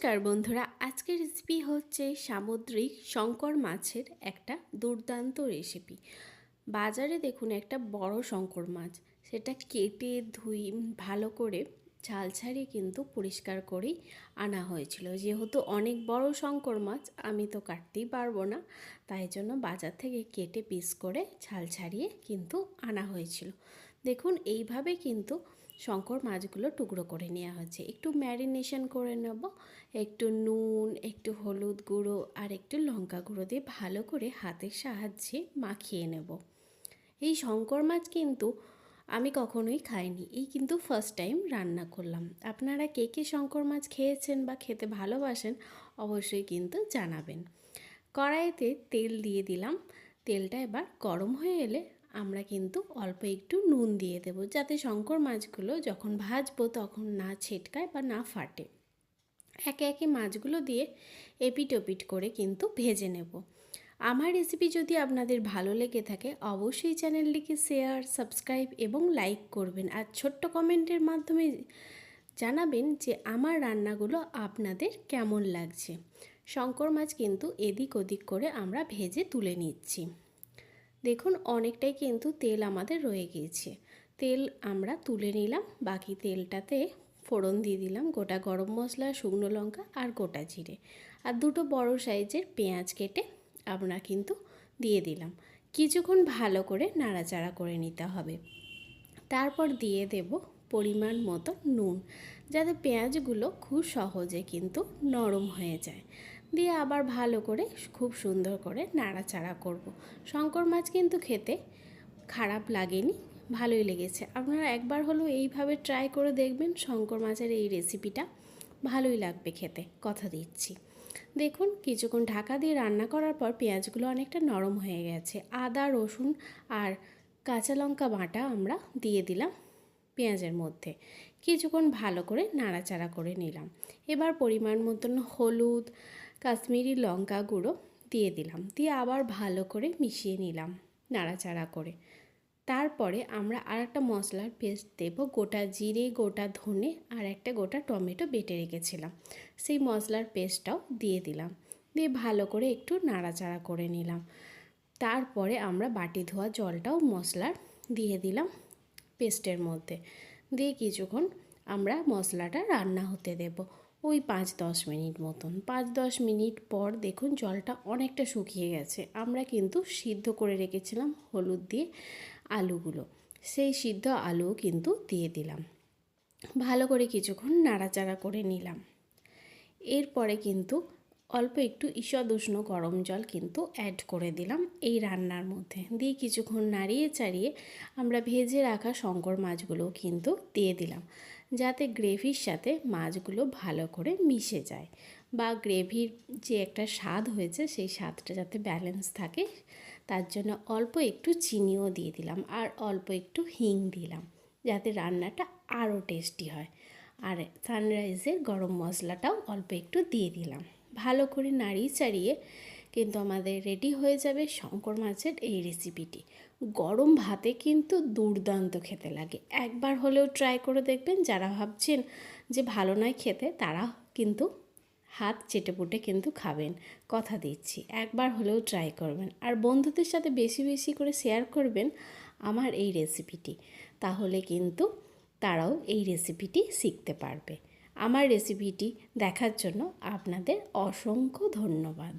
নমস্কার বন্ধুরা, আজকের রেসিপি হচ্ছে সামুদ্রিক শঙ্কর মাছের একটা দুর্দান্ত রেসিপি। বাজারে দেখুন একটা বড় শঙ্কর মাছ, সেটা কেটে ধুই ভালো করে ছাল ছাড়িয়ে কিন্তু পরিষ্কার করেই আনা হয়েছিল। যেহেতু অনেক বড় শঙ্কর মাছ আমি তো কাটতেই পারবো না, তাই জন্য বাজার থেকে কেটে পিস করে ছাল ছাড়িয়ে কিন্তু আনা হয়েছিল। দেখুন এইভাবে কিন্তু শঙ্কর মাছগুলো টুকরো করে নেওয়া হচ্ছে। একটু ম্যারিনেশন করে নেব, একটু নুন, একটু হলুদ গুঁড়ো আর একটু লঙ্কা গুঁড়ো দিয়ে ভালো করে হাতের সাহায্যে মাখিয়ে নেব। এই শঙ্কর মাছ কিন্তু আমি কখনোই খাইনি, এই কিন্তু ফার্স্ট টাইম রান্না করলাম। আপনারা কে কে শঙ্কর মাছ খেয়েছেন বা খেতে ভালোবাসেন অবশ্যই কিন্তু জানাবেন। কড়াইতে তেল দিয়ে দিলাম, তেলটা এবার গরম হয়ে এলে আমরা কিন্তু অল্প একটু নুন দিয়ে দেব, যাতে শঙ্কর মাছগুলো যখন ভাজবো তখন না ছিটকায় বা না ফাটে। একে একে মাছগুলো দিয়ে এপিট ওপিট করে কিন্তু ভেজে নেব। আমার রেসিপি যদি আপনাদের ভালো লেগে থাকে অবশ্যই চ্যানেলটিকে শেয়ার, সাবস্ক্রাইব এবং লাইক করবেন, আর ছোট্ট কমেন্টের মাধ্যমে জানাবেন যে আমার রান্নাগুলো আপনাদের কেমন লাগছে। শঙ্কর মাছ কিন্তু এদিক ওদিক করে আমরা ভেজে তুলে নিচ্ছি। দেখুন অনেকটাই কিন্তু তেল আমাদের রয়ে গিয়েছে, তেল আমরা তুলে নিলাম। বাকি তেলটাতে ফোড়ন দিয়ে দিলাম গোটা গরম মশলা, শুকনো লঙ্কা আর গোটা জিরে, আর দুটো বড় সাইজের পেঁয়াজ কেটে আমরা কিন্তু দিয়ে দিলাম। কিছুক্ষণ ভালো করে নাড়াচাড়া করে নিতে হবে। তারপর দিয়ে দেব পরিমাণ মতো নুন, যাতে পেঁয়াজগুলো খুব সহজে কিন্তু নরম হয়ে যায়। দিয়ে আবার ভালো করে খুব সুন্দর করে নাড়াচাড়া করব। শঙ্কর মাছ কিন্তু খেতে খারাপ লাগেনি, ভালোই লেগেছে। আপনারা একবার হলেও এইভাবে ট্রাই করে দেখবেন, শঙ্কর মাছের এই রেসিপিটা ভালোই লাগবে খেতে, কথা দিচ্ছি। দেখুন কিছুক্ষণ ঢাকা দিয়ে রান্না করার পর পেঁয়াজগুলো অনেকটা নরম হয়ে গেছে। আদা, রসুন আর কাঁচা লঙ্কা বাটা আমরা দিয়ে দিলাম পেঁয়াজের মধ্যে। কিছুক্ষণ ভালো করে নাড়াচাড়া করে নিলাম। এবার পরিমাণ মতন হলুদ, কাশ্মীরি লঙ্কা গুঁড়ো দিয়ে দিলাম, দিয়ে আবার ভালো করে মিশিয়ে নিলাম নাড়াচাড়া করে। তারপরে আমরা আর একটা মশলার পেস্ট দেব, গোটা জিরে, গোটা ধনে আর একটা গোটা টমেটো বেটে রেখেছিলাম, সেই মশলার পেস্টটাও দিয়ে দিলাম। দিয়ে ভালো করে একটু নাড়াচাড়া করে নিলাম। তারপরে আমরা বাটি ধোয়া জলটাও মশলার দিয়ে দিলাম পেস্টের মধ্যে, দিয়ে কিছুক্ষণ আমরা মশলাটা রান্না হতে দেব, ওই 5-10 মিনিট মতন। 5-10 মিনিট পর দেখুন জলটা অনেকটা শুকিয়ে গেছে। আমরা কিন্তু সিদ্ধ করে রেখেছিলাম হলুদ দিয়ে আলুগুলো, সেই সিদ্ধ আলুও কিন্তু দিয়ে দিলাম। ভালো করে কিছুক্ষণ নাড়াচাড়া করে নিলাম। এরপরে কিন্তু অল্প একটু ঈষৎ উষ্ণ গরম জল কিন্তু অ্যাড করে দিলাম এই রান্নার মধ্যে, দিয়ে কিছুক্ষণ নাড়িয়ে চাড়িয়ে আমরা ভেজে রাখা শঙ্কর মাছগুলোও কিন্তু দিয়ে দিলাম, যাতে গ্রেভির সাথে মাছগুলো ভালো করে মিশে যায়, বা গ্রেভির যে একটা স্বাদ হয়েছে সেই স্বাদটা যাতে ব্যালেন্স থাকে, তার জন্য অল্প একটু চিনিও দিয়ে দিলাম, আর অল্প একটু হিং দিলাম, যাতে রান্নাটা আরও টেস্টি হয়। আর সানরাইজের গরম মশলাটাও অল্প একটু দিয়ে দিলাম। ভালো করে নাড়িয়ে চাড়িয়ে কিন্তু আমাদের রেডি হয়ে যাবে শঙ্কর মাছের এই রেসিপিটি। গরম ভাতে কিন্তু দুর্দান্ত খেতে লাগে, একবার হলেও ট্রাই করে দেখবেন। যারা ভাবছেন যে ভালো নয় খেতে, তারা কিন্তু হাত চেটেপুটে কিন্তু খাবেন, কথা দিচ্ছি। একবার হলেও ট্রাই করবেন, আর বন্ধুদের সাথে বেশি বেশি করে শেয়ার করবেন আমার এই রেসিপিটি, তাহলে কিন্তু তারাও এই রেসিপিটি শিখতে পারবে। আমার রেসিপিটি দেখার জন্য আপনাদের অসংখ্য ধন্যবাদ।